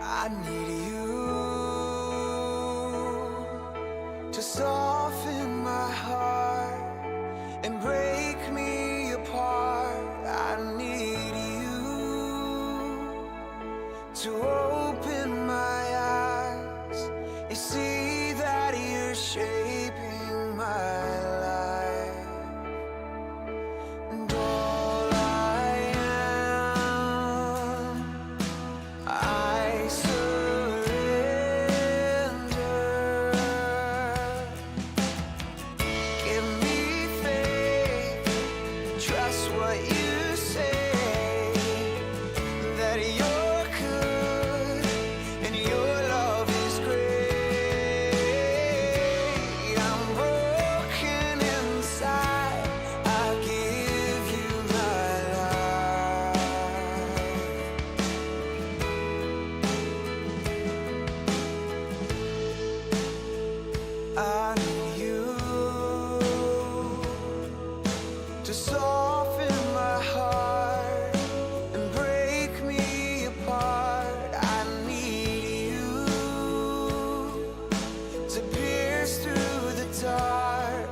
I need you to soften my heart and break me apart. I need you to open my eyes and see that you're shaping my life. And all I am, I surrender. Give me faith, trust what you say, that you're good and your love is great. I'm broken inside, I give you my life. I need you to soften my heart and break me apart. I need you to pierce through the dark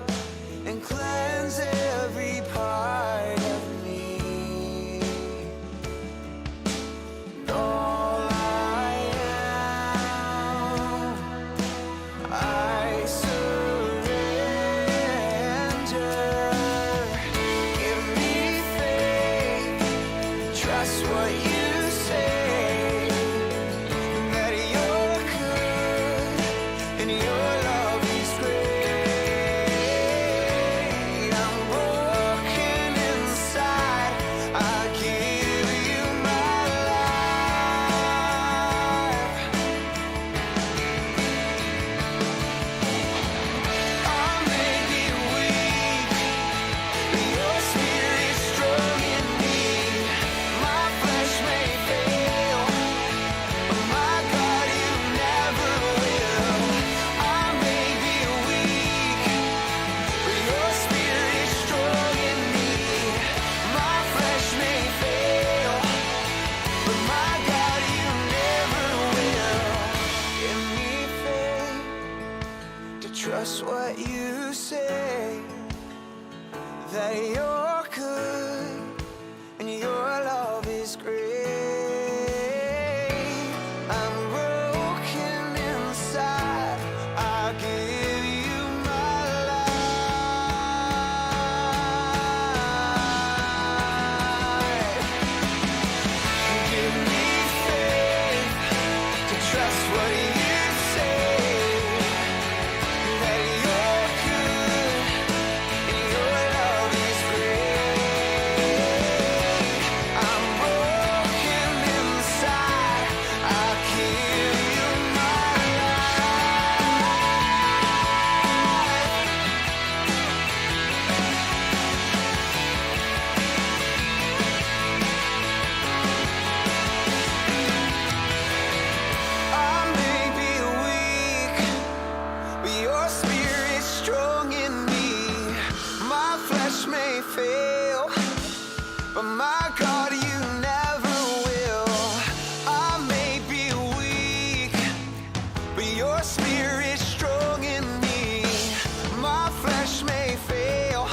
and cleanse every part of me. And all I am, I surrender. Give me faith, trust what you say, that you're good and your love is great. I'm broken inside, I give you my life. I may be weak, but your spirit's strong in me. My flesh may fail, but my God, you never will. I may be weak, but your spirit's strong in me. My flesh may fail, but my God, you never will. Give me faith to trust what you say, that you're good and your love is great. I'm broken inside, I give you my life. Give me faith to trust what you say, that you're good and your love is great. I'm broken inside, I give you my life. I may be weak, but your spirit's strong in me. My flesh may fail, but my God, you never will. I may be weak, but your spirit's strong in me. My flesh may fail,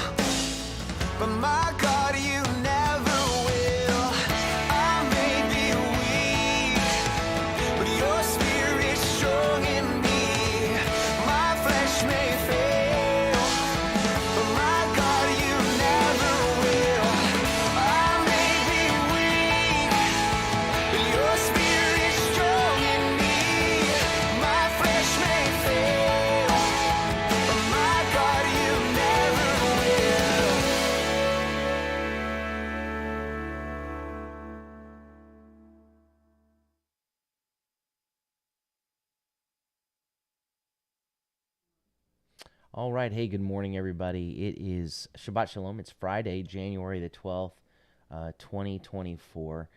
but my God, you never will. I may be weak, but your spirit's strong in me. My flesh may fail, but my God, you never will. I may be weak, but your spirit's strong in me. My flesh may fail, but my God, you never will. All right. Hey, good morning, everybody. It is Shabbat Shalom. It's Friday, January the 12th, 2024.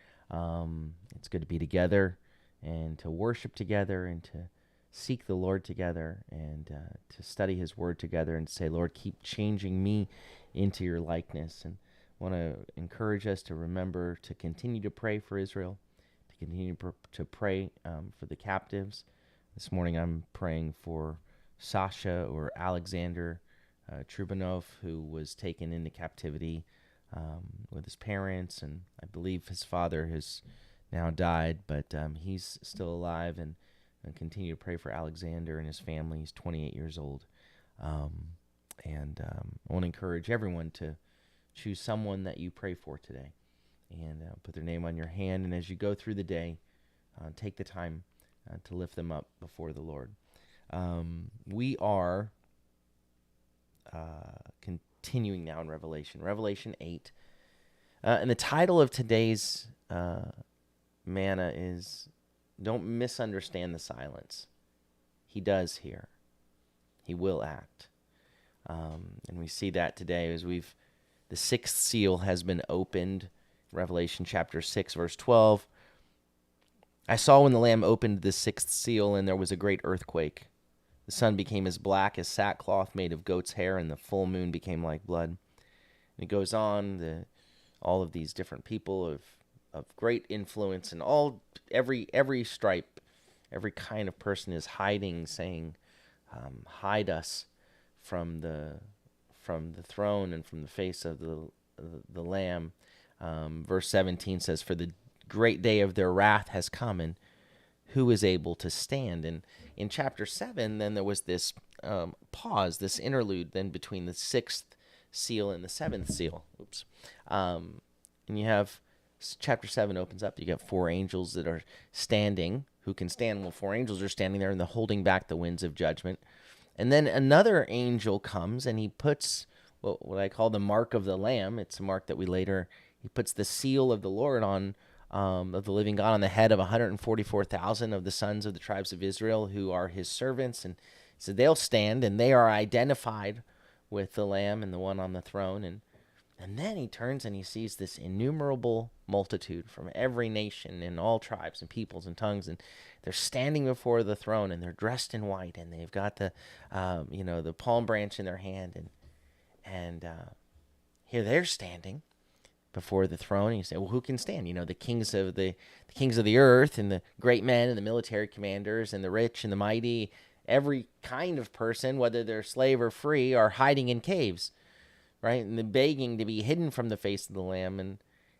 It's good to be together and to worship together and to seek the Lord together and to study His Word together and say, Lord, keep changing me into your likeness. And want to encourage us to remember to continue to pray for Israel, to continue to pray for the captives. This morning I'm praying for Sasha or Alexander Trubanov, who was taken into captivity with his parents, and I believe his father has now died, but he's still alive, and continue to pray for Alexander and his family. He's 28 years old. I want to encourage everyone to choose someone that you pray for today and put their name on your hand. And as you go through the day, take the time to lift them up before the Lord. We are continuing now in Revelation 8. And the title of today's manna is Don't Misunderstand the Silence. He does hear. He will act. And we see that today as the sixth seal has been opened. Revelation chapter 6, verse 12. I saw when the Lamb opened the sixth seal, and there was a great earthquake. The sun became as black as sackcloth made of goat's hair, and the full moon became like blood. And it goes on, all of these different people of great influence, and every stripe, every kind of person is hiding, saying, hide us from the throne and from the face of the Lamb. Verse 17 says, for the great day of their wrath has come, and who is able to stand? And in chapter 7, then there was this pause, this interlude then between the sixth seal and the seventh seal. And you have chapter 7 opens up. You got four angels that are standing. Who can stand? Well, four angels are standing there and they're holding back the winds of judgment. And then another angel comes and he puts what I call the mark of the Lamb. It's a mark that he puts the seal of the Lord on, of the living God, on the head of 144,000 of the sons of the tribes of Israel who are his servants. And so they'll stand and they are identified with the Lamb and the one on the throne. And then he turns and he sees this innumerable multitude from every nation and all tribes and peoples and tongues, and they're standing before the throne, and they're dressed in white, and they've got the palm branch in their hand, and here they're standing before the throne. And you say, well, who can stand? The kings of the earth, and the great men, and the military commanders, and the rich and the mighty, every kind of person, whether they're slave or free, are hiding in caves. Right, and the begging to be hidden from the face of the Lamb,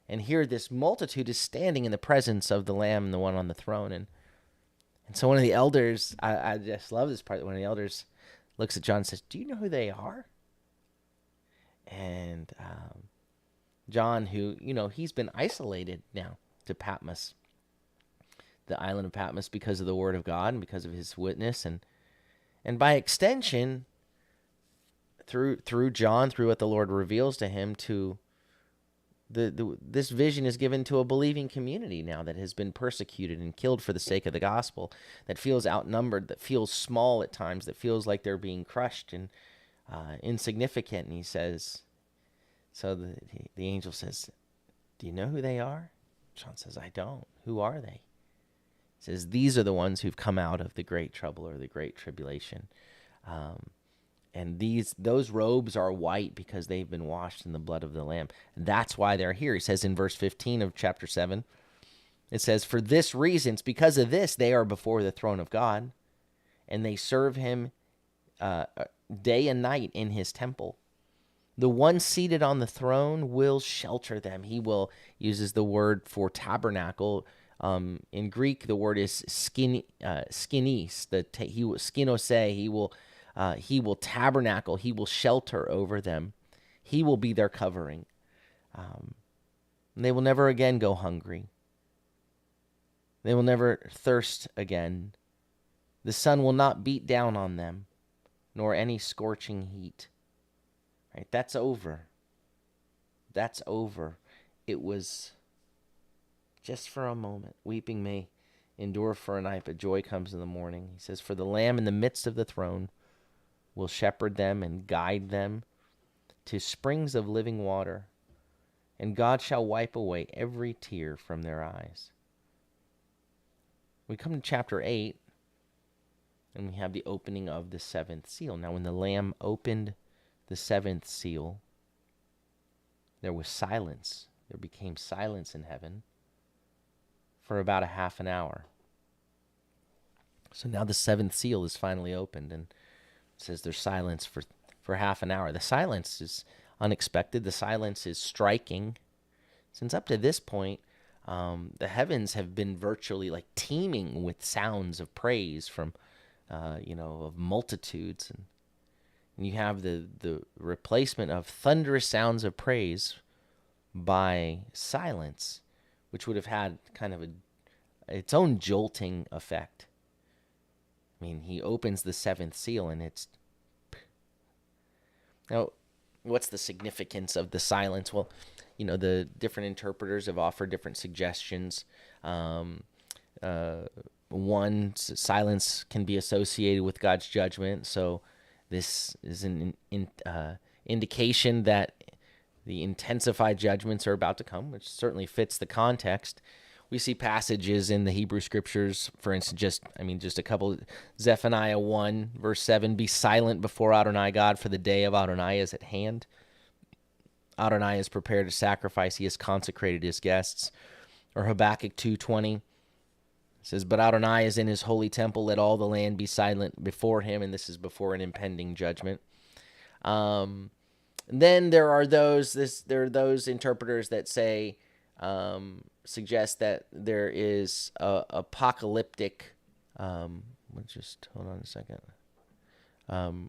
and here this multitude is standing in the presence of the Lamb and the one on the throne, and so one of the elders, I just love this part. One of the elders looks at John and says, "Do you know who they are?" And John, who he's been isolated now to Patmos, the island of Patmos, because of the Word of God and because of his witness, and by extension, through John, through what the Lord reveals to him, to this vision is given to a believing community now that has been persecuted and killed for the sake of the gospel, that feels outnumbered, that feels small at times, that feels like they're being crushed and insignificant. And he says, so the angel says, "Do you know who they are?" John says, "I don't." "Who are they?" He says, "These are the ones who've come out of the great trouble or the great tribulation." And those robes are white because they've been washed in the blood of the Lamb. That's why they're here. He says in verse 15 of chapter 7, it says, "For this reason, it's because of this, they are before the throne of God, and they serve him day and night in his temple. The one seated on the throne will shelter them." He will, uses the word for tabernacle. In Greek, the word is skinis. Skinose. He will tabernacle. He will shelter over them. He will be their covering. They will never again go hungry. They will never thirst again. The sun will not beat down on them, nor any scorching heat. Right? That's over. That's over. It was just for a moment. Weeping may endure for a night, but joy comes in the morning. He says, "For the Lamb in the midst of the throne will shepherd them and guide them to springs of living water, and God shall wipe away every tear from their eyes." We come to chapter 8, and we have the opening of the seventh seal. Now, when the Lamb opened the seventh seal, there was silence. There became silence in heaven for about a half an hour. So now the seventh seal is finally opened, and it says there's silence for half an hour. The silence is unexpected. The silence is striking. Since up to this point, the heavens have been virtually like teeming with sounds of praise from, of multitudes. And you have the replacement of thunderous sounds of praise by silence, which would have had kind of its own jolting effect. I mean, he opens the seventh seal, and it's... Now, what's the significance of the silence? Well, the different interpreters have offered different suggestions. One, silence can be associated with God's judgment, so this is an indication that the intensified judgments are about to come, which certainly fits the context. We see passages in the Hebrew Scriptures, for instance, just a couple. Zephaniah 1, verse 7, be silent before Adonai God, for the day of Adonai is at hand. Adonai is prepared to sacrifice. He has consecrated his guests. Or Habakkuk 2:20 says, but Adonai is in his holy temple. Let all the land be silent before him. And this is before an impending judgment. Then there are those interpreters that say, suggest that there is a apocalyptic. Just hold on a second.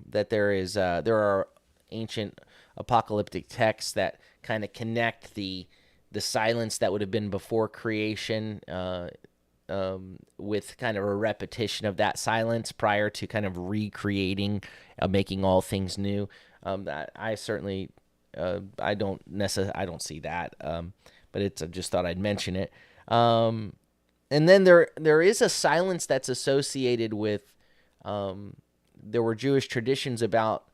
That there are ancient apocalyptic texts that kind of connect the silence that would have been before creation with kind of a repetition of that silence prior to kind of recreating, making all things new. That I certainly I don't see that, but I just thought I'd mention it. And then there is a silence that's associated with. There were Jewish traditions about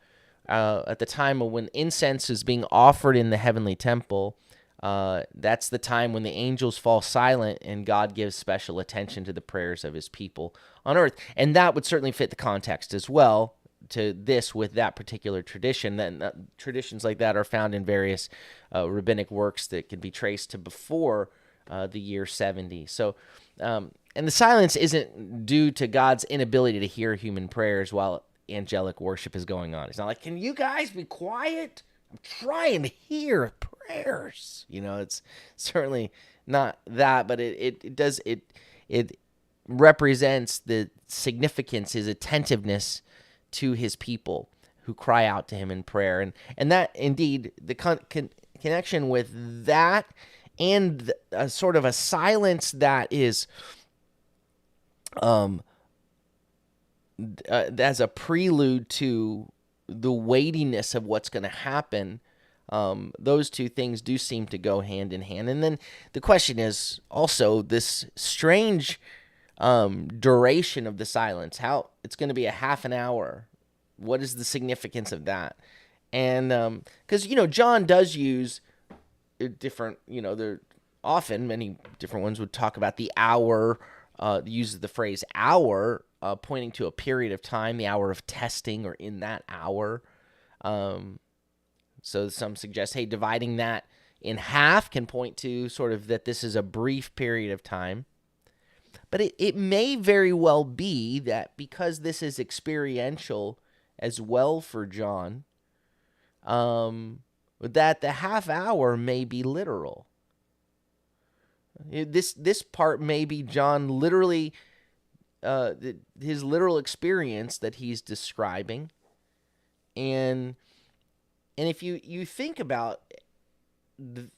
at the time of when incense is being offered in the heavenly temple. That's the time when the angels fall silent and God gives special attention to the prayers of his people on earth. And that would certainly fit the context as well to this with that particular tradition. Then traditions like that are found in various rabbinic works that can be traced to before the year 70. So, and the silence isn't due to God's inability to hear human prayers while angelic worship is going on. It's not like, can you guys be quiet? I'm trying to hear prayers. It's certainly not that, but it represents the significance, his attentiveness to his people who cry out to him in prayer. And that indeed, the connection with that and a sort of a silence that is as a prelude to the weightiness of what's going to happen. Those two things do seem to go hand in hand. And then the question is also this strange duration of the silence. How it's going to be a half an hour. What is the significance of that? And because John does use different, there often many different ones would talk about the hour, uses the phrase hour, pointing to a period of time, the hour of testing, or in that hour. So some suggest, hey, dividing that in half can point to sort of that this is a brief period of time. But it may very well be that because this is experiential as well for John, that the half hour may be literal. This part may be John literally, his literal experience that he's describing. And if you think about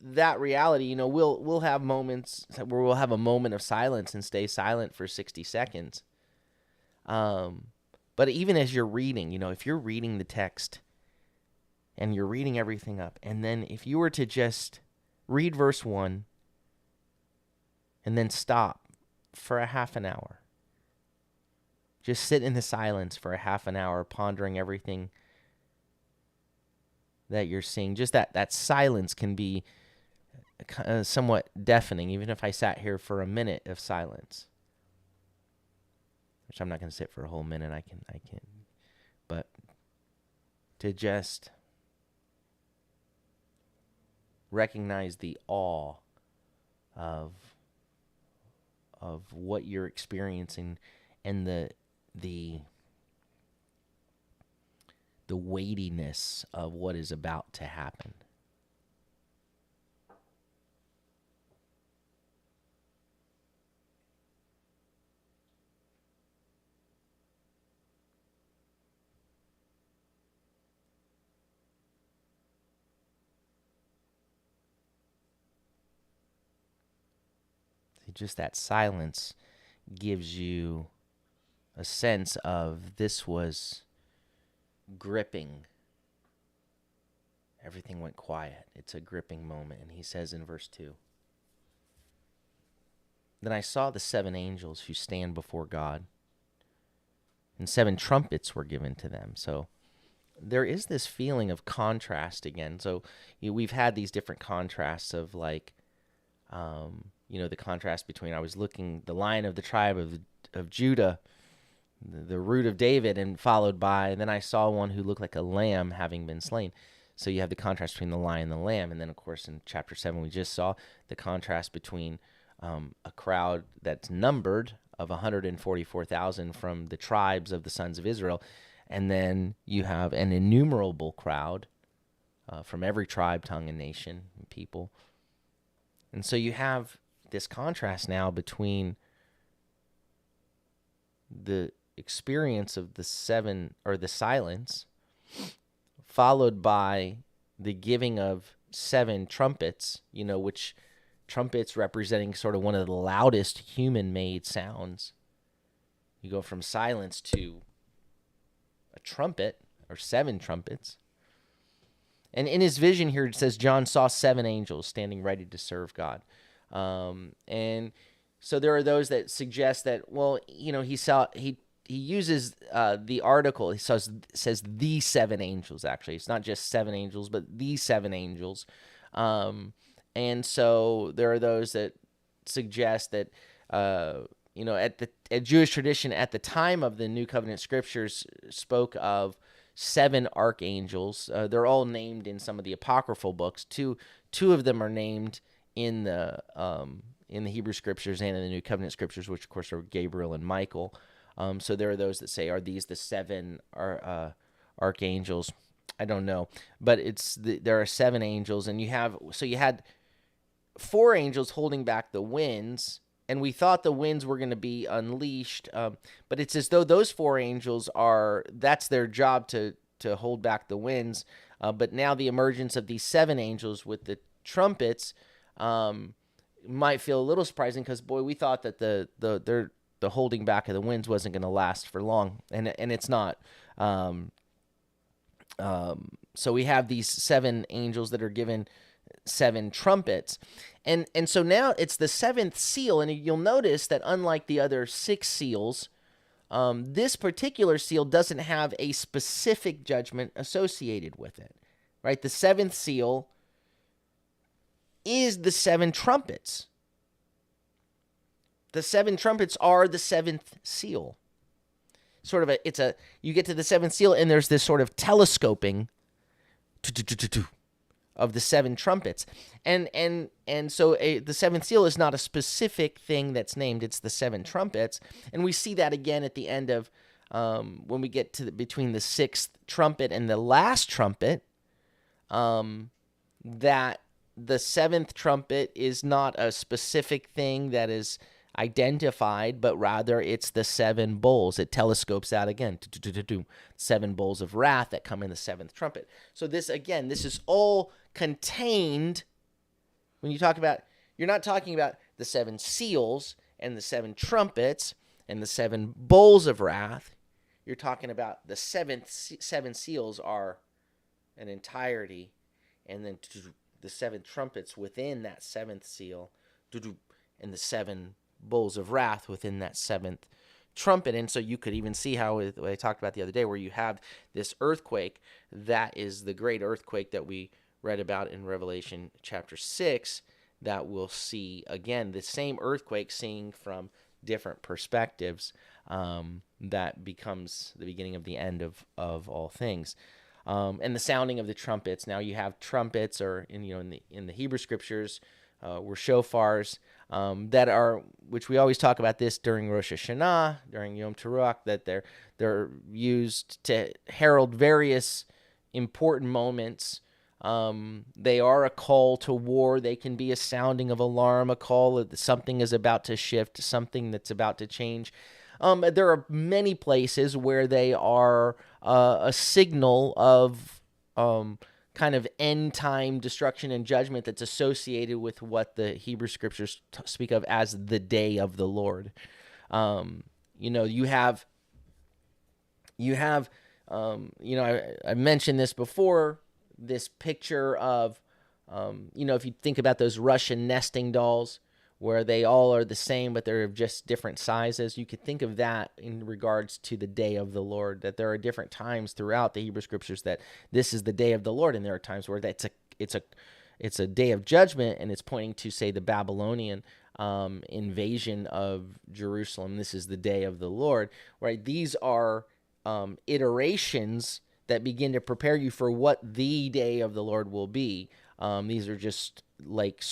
that reality, we'll have moments where we'll have a moment of silence and stay silent for 60 seconds. But even as you're reading, if you're reading the text and you're reading everything up, and then if you were to just read verse 1 and then stop for a half an hour, just sit in the silence for a half an hour, pondering everything that you're seeing. Just that silence can be somewhat deafening, even if I sat here for a minute of silence, which I'm not going to sit for a whole minute. I can, but to just recognize the awe of what you're experiencing and the weightiness of what is about to happen. Just that silence gives you a sense of this was gripping. Everything went quiet. It's a gripping moment. And he says in verse 2, "Then I saw the 7 angels who stand before God, and 7 trumpets were given to them." So there is this feeling of contrast again. So we've had these different contrasts of like, the contrast between, I was looking, the Lion of the tribe of Judah, the root of David, and followed by, and then I saw one who looked like a lamb having been slain. So you have the contrast between the lion and the lamb. And then, of course, in chapter 7, we just saw the contrast between a crowd that's numbered of 144,000 from the tribes of the sons of Israel. And then you have an innumerable crowd from every tribe, tongue, and nation and people. And so you have this contrast now between the experience of the 7, or the silence, followed by the giving of 7 trumpets, which trumpets representing sort of one of the loudest human-made sounds. You go from silence to a trumpet, or 7 trumpets. And in his vision here, it says John saw 7 angels standing ready to serve God. And so there are those that suggest that, well, he uses the article. He says the 7 angels, actually. It's not just 7 angels, but the 7 angels. And so there are those that suggest that, at Jewish tradition at the time of the New Covenant scriptures spoke of 7 archangels. They're all named in some of the apocryphal books. Two of them are named in the Hebrew scriptures and in the New Covenant scriptures, which of course are Gabriel and Michael. So there are those that say, are these the 7 archangels? I don't know, but there are 7 angels, and you had 4 angels holding back the winds, and we thought the winds were going to be unleashed, but it's as though those 4 angels that's their job to hold back the winds. But now the emergence of these 7 angels with the trumpets might feel a little surprising, because boy, we thought that the holding back of the winds wasn't going to last for long, and it's not. So we have these 7 angels that are given 7 trumpets, and so now it's the 7th seal, and you'll notice that unlike the other 6 seals, this particular seal doesn't have a specific judgment associated with it, right? The 7th seal is the 7 trumpets. The 7 trumpets are the 7th seal. You get to the 7th seal, and there's this sort of telescoping of the 7 trumpets. And so the 7th seal is not a specific thing that's named, it's the 7 trumpets. And we see that again at the end of, when we get to between the 6th trumpet and the last trumpet, that the 7th trumpet is not a specific thing that is identified, but rather it's the 7 bowls. It telescopes out again. 7 bowls of wrath that come in the 7th trumpet. So this is all contained. When you talk about, you're not talking about the 7 seals and the 7 trumpets and the 7 bowls of wrath. You're talking about the 7 seals are an entirety, and then the 7 trumpets within that 7th seal, and the 7 bowls of wrath within that 7th trumpet. And so you could even see how, what I talked about the other day, where you have this earthquake, that is the great earthquake that we read about in Revelation chapter 6, that we'll see again, the same earthquake, seeing from different perspectives, that becomes the beginning of the end of all things. And the sounding of the trumpets. Now you have trumpets, or in the Hebrew scriptures, were shofars. which we always talk about this during Rosh Hashanah, during Yom Teruah, that they're used to herald various important moments. They are a call to war. They can be a sounding of alarm, a call that something is about to shift, something that's about to change. There are many places where they are a signal of kind of end time destruction and judgment that's associated with what the Hebrew scriptures speak of as the day of the Lord. You have, I mentioned this before, this picture of, if you think about those Russian nesting dolls where they all are the same, but they're just different sizes. You could think of that in regards to the day of the Lord, that there are different times throughout the Hebrew scriptures that this is the day of the Lord. And there are times where it's a day of judgment, and it's pointing to, say, the Babylonian invasion of Jerusalem. This is the day of the Lord, right? These are iterations that begin to prepare you for what the day of the Lord will be. These are just like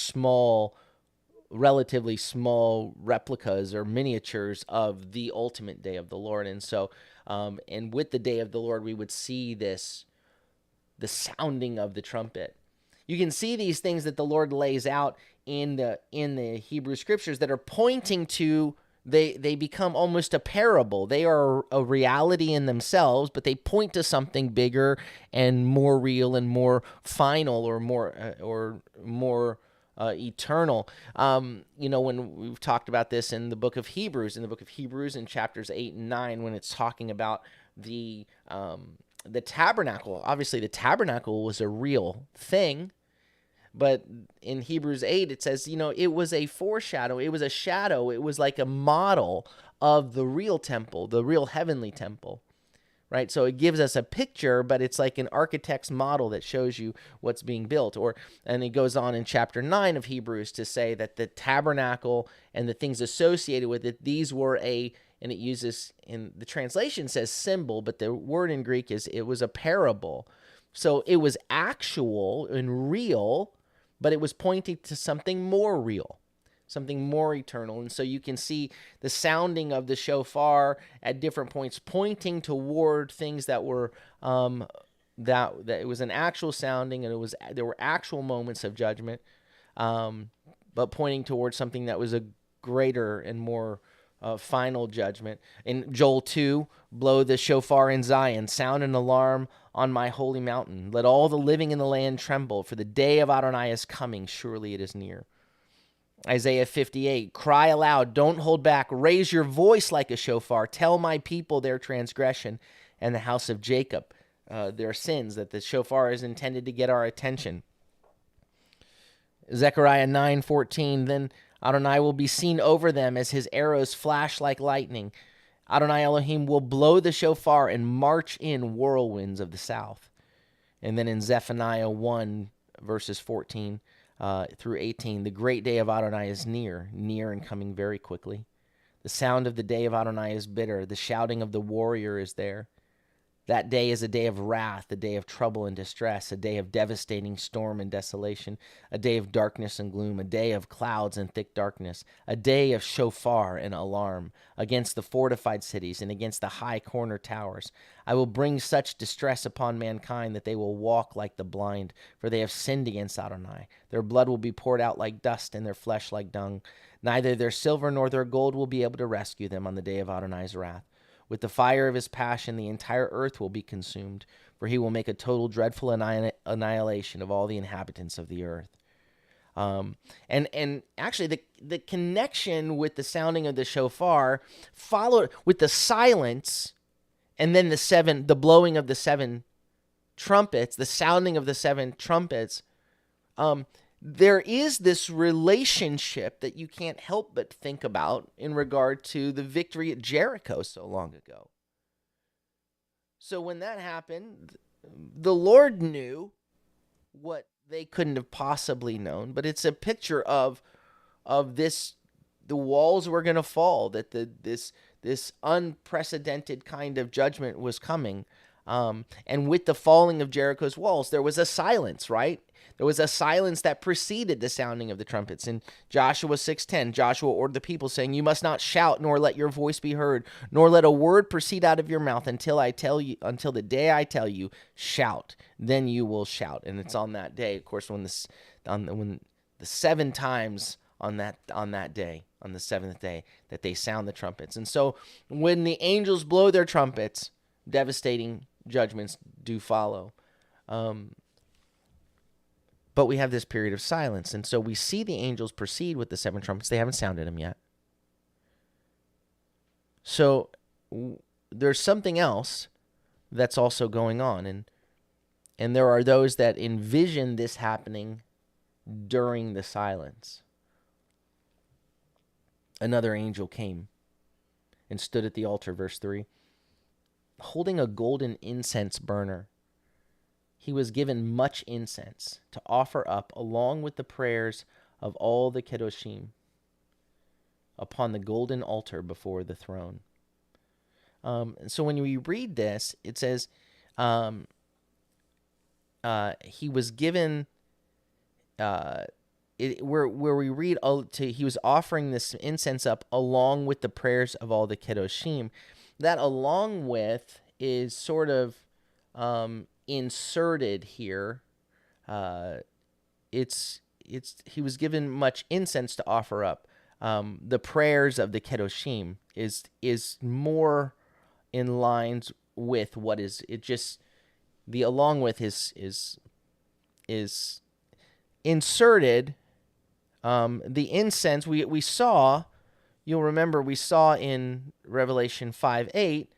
relatively small replicas or miniatures of the ultimate day of the Lord. And so, and with the day of the Lord, we would see the sounding of the trumpet. You can see these things that the Lord lays out in the Hebrew scriptures that are pointing to, they become almost a parable. They are a reality in themselves, but they point to something bigger and more real and more final, or more eternal. When we've talked about this in the book of Hebrews, in chapters 8 and 9, when it's talking about the tabernacle. Obviously, the tabernacle was a real thing. But in Hebrews 8, it says, it was a foreshadow. It was a shadow. It was like a model of the real temple, the real heavenly temple, right? So it gives us a picture, but it's like an architect's model that shows you what's being built. And it goes on in chapter 9 of Hebrews to say that the tabernacle and the things associated with it, these were and it uses, in the translation says symbol, but the word in Greek it was a parable. So it was actual and real, but it was pointing to something more real, something more eternal. And so you can see the sounding of the shofar at different points pointing toward things that were that it was an actual sounding, and there were actual moments of judgment, but pointing towards something that was a greater and more final judgment. In Joel 2, blow the shofar in Zion, sound an alarm on my holy mountain. Let all the living in the land tremble, for the day of Adonai is coming. Surely it is near. Isaiah 58, cry aloud, don't hold back. Raise your voice like a shofar. Tell my people their transgression, and the house of Jacob their sins, that the shofar is intended to get our attention. Zechariah 9:14, then Adonai will be seen over them as his arrows flash like lightning. Adonai Elohim will blow the shofar and march in whirlwinds of the south. And then in Zephaniah 1, verses 14 through 18, the great day of Adonai is near and coming very quickly. The sound of the day of Adonai is bitter. The shouting of the warrior is there. That day is a day of wrath, a day of trouble and distress, a day of devastating storm and desolation, a day of darkness and gloom, a day of clouds and thick darkness, a day of shofar and alarm against the fortified cities and against the high corner towers. I will bring such distress upon mankind that they will walk like the blind, for they have sinned against Adonai. Their blood will be poured out like dust and their flesh like dung. Neither their silver nor their gold will be able to rescue them on the day of Adonai's wrath. With the fire of his passion, the entire earth will be consumed, for he will make a total dreadful annihilation of all the inhabitants of the earth. And actually, the connection with the sounding of the shofar followed with the silence, and then the blowing of the seven trumpets, the sounding of the seven trumpets. There is this relationship that you can't help but think about in regard to the victory at Jericho so long ago. So when that happened, the Lord knew what they couldn't have possibly known, but it's a picture of this, the walls were going to fall, that this unprecedented kind of judgment was coming. And with the falling of Jericho's walls, there was a silence, right? There was a silence that preceded the sounding of the trumpets. In Joshua 6:10, Joshua ordered the people, saying, "You must not shout, nor let your voice be heard, nor let a word proceed out of your mouth until the day I tell you, shout. Then you will shout." And it's on that day, of course, when the 7 times on that day, on the seventh day, that they sound the trumpets. And so when the angels blow their trumpets, devastating judgments do follow. But we have this period of silence. And so we see the angels proceed with the 7 trumpets. They haven't sounded them yet. So there's something else that's also going on. And there are those that envision this happening during the silence. Another angel came and stood at the altar, verse 3, holding a golden incense burner. He was given much incense to offer up along with the prayers of all the Kedoshim upon the golden altar before the throne. So when we read this, it says he was given, where we read, he was offering this incense up along with the prayers of all the Kedoshim. That along with is sort of inserted here. He was given much incense to offer up. The prayers of the Kedoshim is more in lines with what is it. Just the along with is inserted. The incense we saw. You'll remember we saw in Revelation 5:8.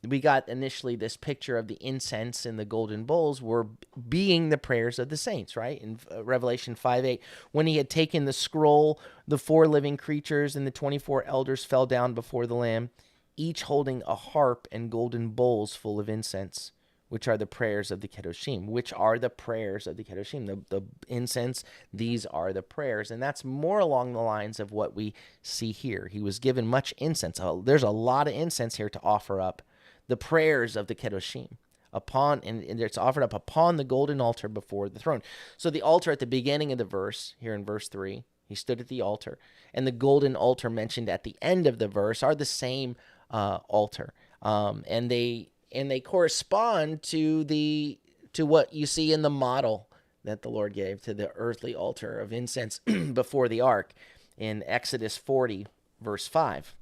We got initially this picture of the incense and the golden bowls were being the prayers of the saints, right? In Revelation 5:8, when he had taken the scroll, the 4 living creatures and the 24 elders fell down before the Lamb, each holding a harp and golden bowls full of incense, which are the prayers of the Kedoshim. Which are the prayers of the Kedoshim? The incense, these are the prayers. And that's more along the lines of what we see here. He was given much incense. There's a lot of incense here to offer up. The prayers of the Kedoshim and it's offered up upon the golden altar before the throne. So the altar at the beginning of the verse, here in verse 3, he stood at the altar, and the golden altar mentioned at the end of the verse are the same altar, and they correspond to what you see in the model that the Lord gave to the earthly altar of incense before the ark in Exodus 40, verse 5.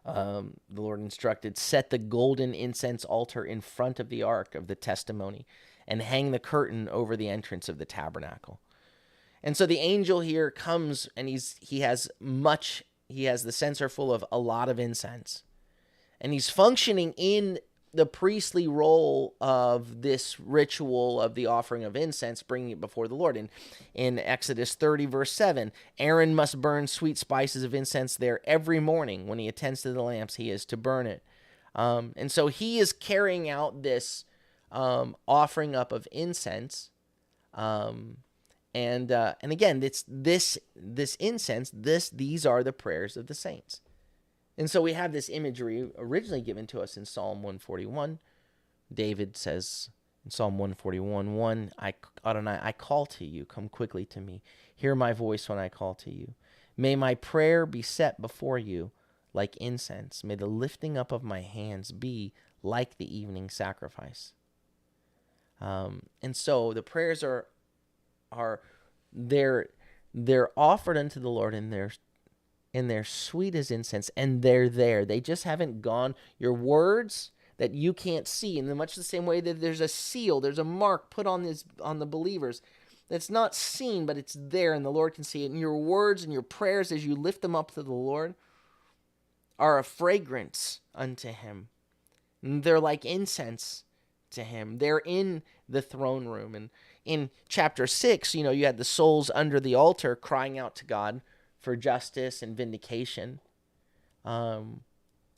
The Lord instructed, set the golden incense altar in front of the ark of the testimony and hang the curtain over the entrance of the tabernacle. And so the angel here comes and he has the censer full of a lot of incense. And he's functioning in the priestly role of this ritual of the offering of incense, bringing it before the Lord. In Exodus 30, verse 7, Aaron must burn sweet spices of incense there every morning. When he attends to the lamps, he is to burn it. And so he is carrying out this offering up of incense. And again, it's this incense, these are the prayers of the saints. And so we have this imagery originally given to us in Psalm 141. David says in Psalm 141:1, Adonai, I call to you, come quickly to me. Hear my voice when I call to you. May my prayer be set before you like incense. May the lifting up of my hands be like the evening sacrifice. And so the prayers are they're offered unto the Lord, and they're sweet as incense, and they're there. They just haven't gone. Your words that you can't see, in much the same way that there's a seal, there's a mark put on the believers that's not seen, but it's there, and the Lord can see it. And your words and your prayers, as you lift them up to the Lord, are a fragrance unto him. And they're like incense to him. They're in the throne room. And in chapter 6, you had the souls under the altar crying out to God for justice and vindication. And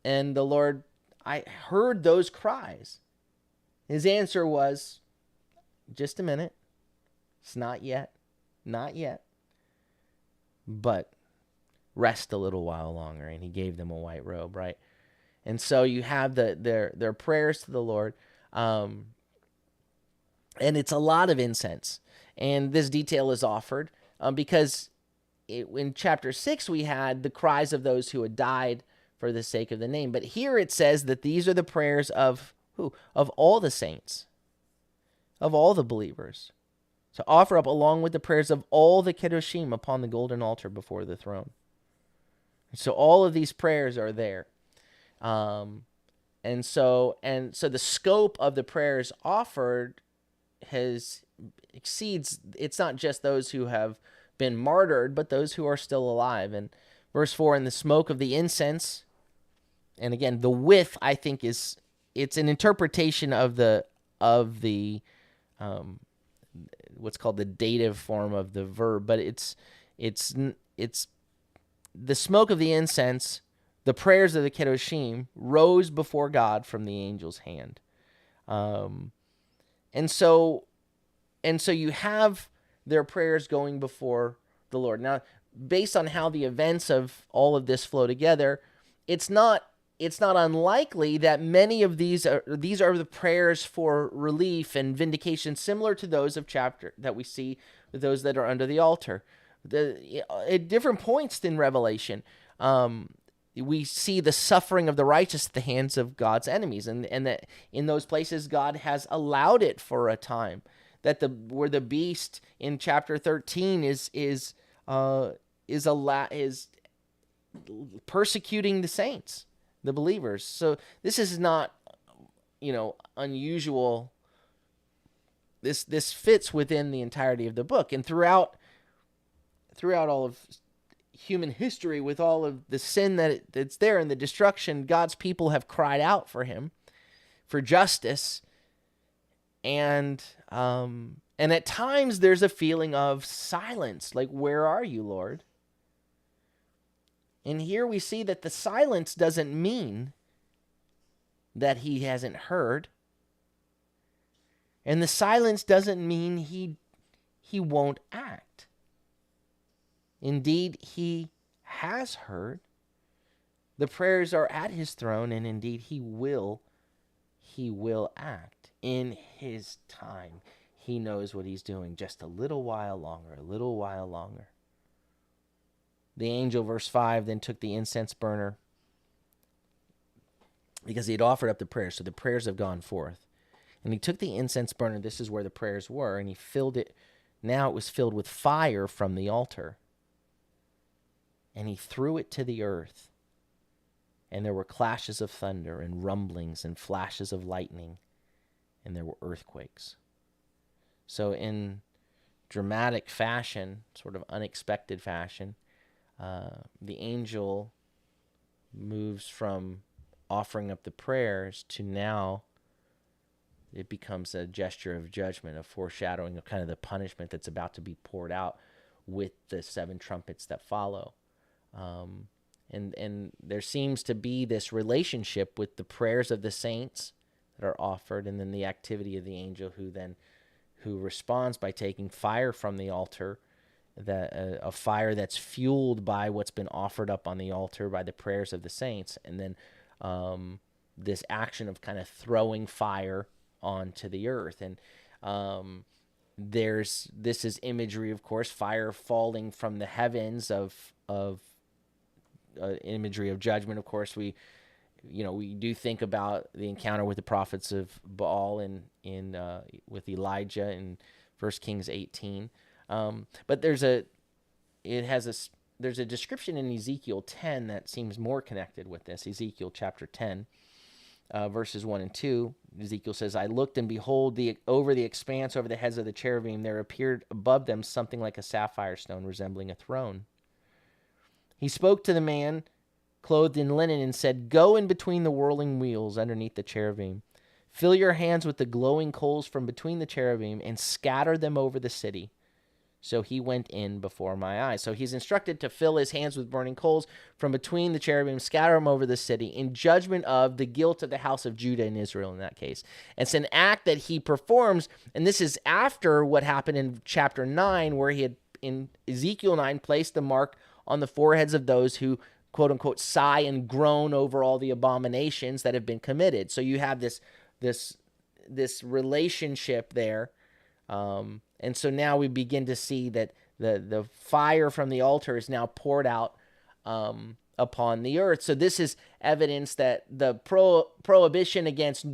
the Lord, I heard those cries. His answer was, just a minute. It's not yet. Not yet. But rest a little while longer. And he gave them a white robe, right? And so you have their prayers to the Lord. And it's a lot of incense. And this detail is offered because in chapter 6, we had the cries of those who had died for the sake of the name. But here it says that these are the prayers of who? Of all the saints, of all the believers, to offer up along with the prayers of all the Kedoshim upon the golden altar before the throne. So all of these prayers are there. And so the scope of the prayers offered exceeds, it's not just those who have been martyred, but those who are still alive. And verse 4, and the smoke of the incense, and again, the width, I think, it's an interpretation of the what's called the dative form of the verb, but it's the smoke of the incense, the prayers of the Kedoshim rose before God from the angel's hand. And so you have their prayers going before the Lord. Now, based on how the events of all of this flow together, it's not unlikely that many of these are the prayers for relief and vindication, similar to those of chapter that we see with those that are under the altar. At different points in Revelation, we see the suffering of the righteous at the hands of God's enemies, and that in those places God has allowed it for a time. That where the beast in chapter 13 is persecuting the saints, the believers. So this is not, unusual. This fits within the entirety of the book, and throughout all of human history, with all of the sin that's there and the destruction, God's people have cried out for him, for justice, and at times there's a feeling of silence, like, where are you, Lord? And here we see that the silence doesn't mean that he hasn't heard, and the silence doesn't mean he won't act. Indeed, he has heard. The prayers are at his throne, and indeed he will act in his time. He knows what he's doing. Just a little while longer, a little while longer. The angel, verse 5, then took the incense burner, because he had offered up the prayers, so the prayers have gone forth. And he took the incense burner, this is where the prayers were, and he filled it. Now it was filled with fire from the altar. And he threw it to the earth. And there were clashes of thunder and rumblings and flashes of lightning. And there were earthquakes. So in dramatic fashion, sort of unexpected fashion, the angel moves from offering up the prayers to now it becomes a gesture of judgment, a foreshadowing of kind of the punishment that's about to be poured out with the 7 trumpets that follow. And there seems to be this relationship with the prayers of the saints that are offered, and then the activity of the angel who responds by taking fire from the altar, a fire that's fueled by what's been offered up on the altar by the prayers of the saints, and then this action of kind of throwing fire onto the earth. And this is imagery, of course, fire falling from the heavens of imagery of judgment. Of course, we do think about the encounter with the prophets of Baal with Elijah in 1 Kings 18. But there's a description in Ezekiel 10 that seems more connected with this. Ezekiel chapter 10, verses 1 and 2. Ezekiel says, I looked, and behold, over the expanse, over the heads of the cherubim, there appeared above them something like a sapphire stone resembling a throne. He spoke to the man clothed in linen and said, go in between the whirling wheels underneath the cherubim. Fill your hands with the glowing coals from between the cherubim and scatter them over the city. So he went in before my eyes. So he's instructed to fill his hands with burning coals from between the cherubim, scatter them over the city in judgment of the guilt of the house of Judah and Israel in that case. It's an act that he performs, and this is after what happened in chapter 9, where he had, in Ezekiel 9, placed the mark on the foreheads of those who quote unquote sigh and groan over all the abominations that have been committed. So you have this relationship there. And so now we begin to see that the fire from the altar is now poured out upon the earth. So this is evidence that the prohibition against,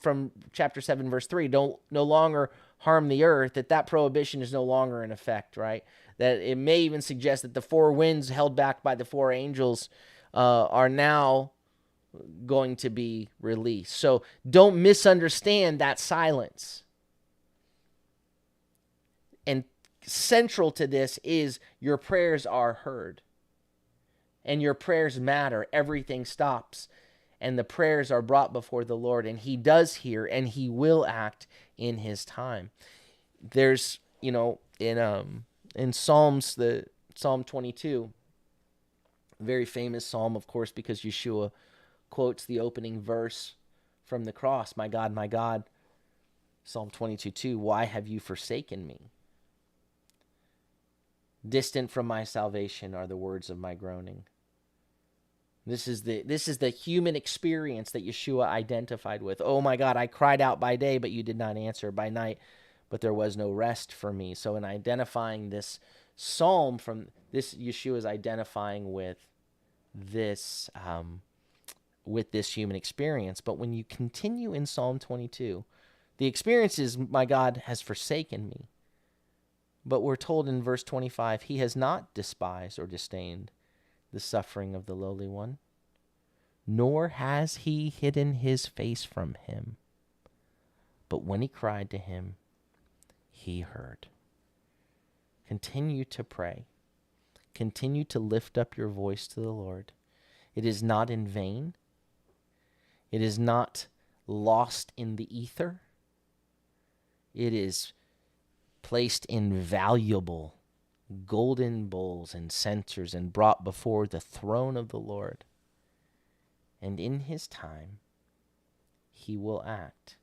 from chapter 7, verse 3, don't no longer harm the earth, that prohibition is no longer in effect, right? That it may even suggest that the four winds held back by the four angels are now going to be released. So don't misunderstand that silence. And central to this is your prayers are heard. And your prayers matter. Everything stops. And the prayers are brought before the Lord. And he does hear and he will act in his time. There's, in Psalms, Psalm 22, very famous psalm, of course, because Yeshua quotes the opening verse from the cross. My God, Psalm 22:2, why have you forsaken me? Distant from my salvation are the words of my groaning. This is the human experience that Yeshua identified with. Oh my God, I cried out by day, but you did not answer. By night, but there was no rest for me. So in identifying this psalm from this, Yeshua is identifying with this human experience. But when you continue in Psalm 22, the experience is, my God has forsaken me. But we're told in verse 25, he has not despised or disdained the suffering of the lowly one, nor has he hidden his face from him. But when he cried to him, he heard. Continue to pray. Continue to lift up your voice to the Lord. It is not in vain. It is not lost in the ether. It is placed in valuable golden bowls and censers and brought before the throne of the Lord. And in his time, he will act.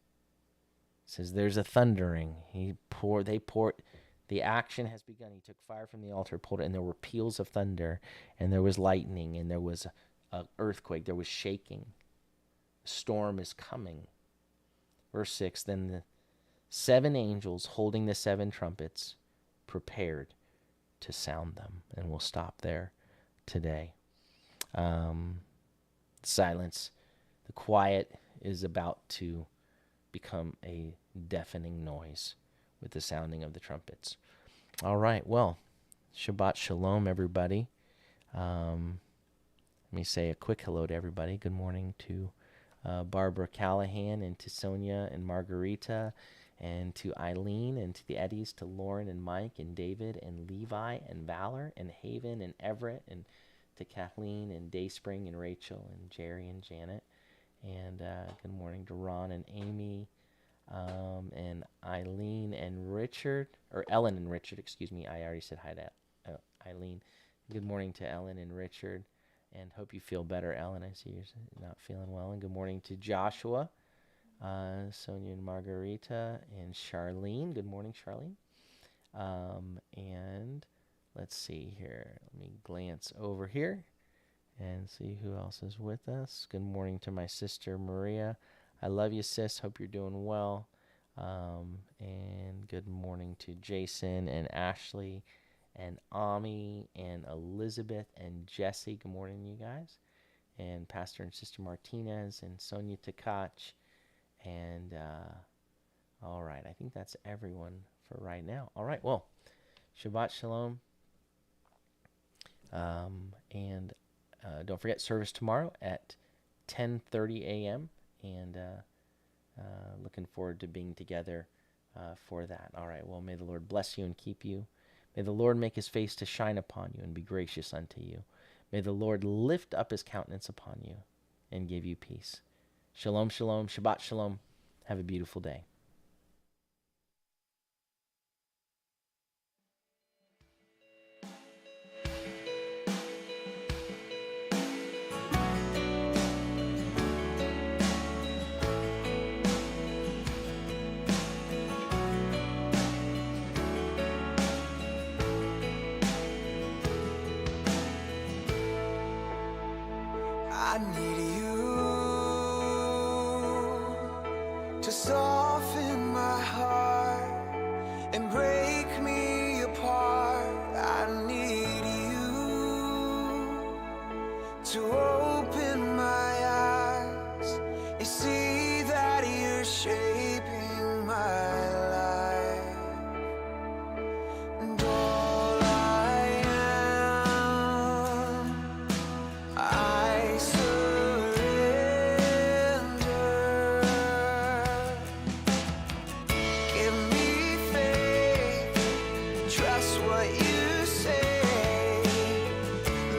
It says there's a thundering. The action has begun. He took fire from the altar, pulled it, and there were peals of thunder, and there was lightning, and there was an earthquake, there was shaking. A storm is coming. Verse 6, then the 7 angels holding the 7 trumpets prepared to sound them. And we'll stop there today. Silence. The quiet is about to become a deafening noise with the sounding of the trumpets. All right, well, Shabbat Shalom, everybody. Let me say a quick hello to everybody. Good morning to Barbara Callahan and to Sonia and Margarita and to Eileen and to the Eddies, to Lauren and Mike and David and Levi and Valor and Haven and Everett, and to Kathleen and Dayspring and Rachel and Jerry and Janet. And good morning to Ron and Amy and Eileen and Richard, or Ellen and Richard, excuse me. I already said hi to Eileen. Good morning to Ellen and Richard, and hope you feel better, Ellen. I see you're not feeling well. And good morning to Joshua, Sonia and Margarita, and Charlene. Good morning, Charlene. And let's see here. Let me glance over here and see who else is with us. Good morning to my sister, Maria. I love you, sis. Hope you're doing well. And good morning to Jason and Ashley and Ami and Elizabeth and Jesse. Good morning, you guys. And Pastor and Sister Martinez and Sonia Takach. And all right, I think that's everyone for right now. All right, well, Shabbat Shalom. And don't forget, service tomorrow at 10:30 a.m. And looking forward to being together for that. All right, well, may the Lord bless you and keep you. May the Lord make his face to shine upon you and be gracious unto you. May the Lord lift up his countenance upon you and give you peace. Shalom, shalom, Shabbat shalom. Have a beautiful day. need you to soften my heart and break me apart. I need you to open my eyes and see that you're shaping my life. And all I am, I surrender. Give me faith, trust what you say,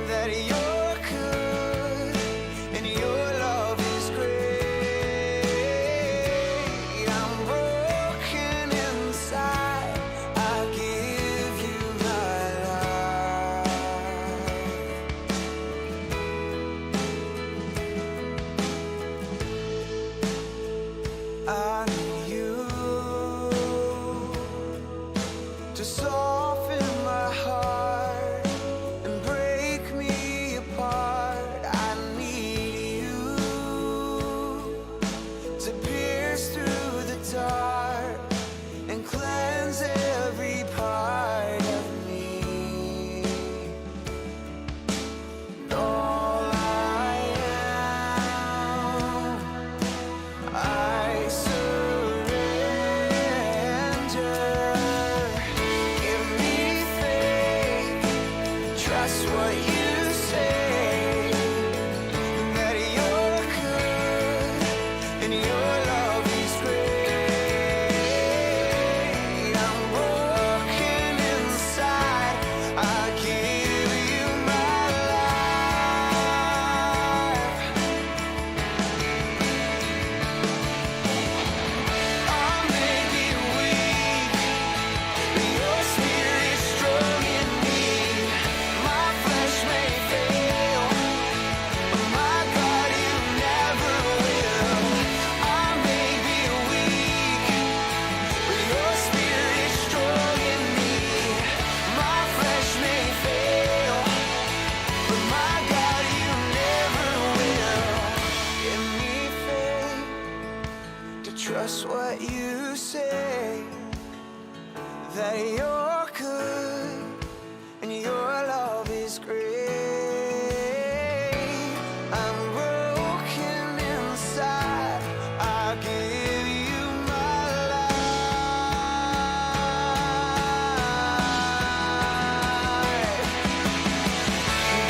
that you're good and your love is great. I'm broken inside, I give you my life. I need you to soften my heart and break me apart. I need you to pierce through the dark and cleanse every part of me. And all I am, I surrender. Give me faith, trust what you say, that you're good and your love is great. I'm broken inside, I give you my life. I may be weak, but your spirit strong in me. My flesh may fail, but my God, you never will. I may be weak, but your spirit strong in me. My flesh may fail, but my God, you never will. Give me faith to trust what you say, that you're good and your love is great. I'm broken inside, I give you my life.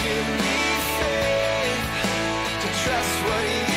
Give me faith to trust what you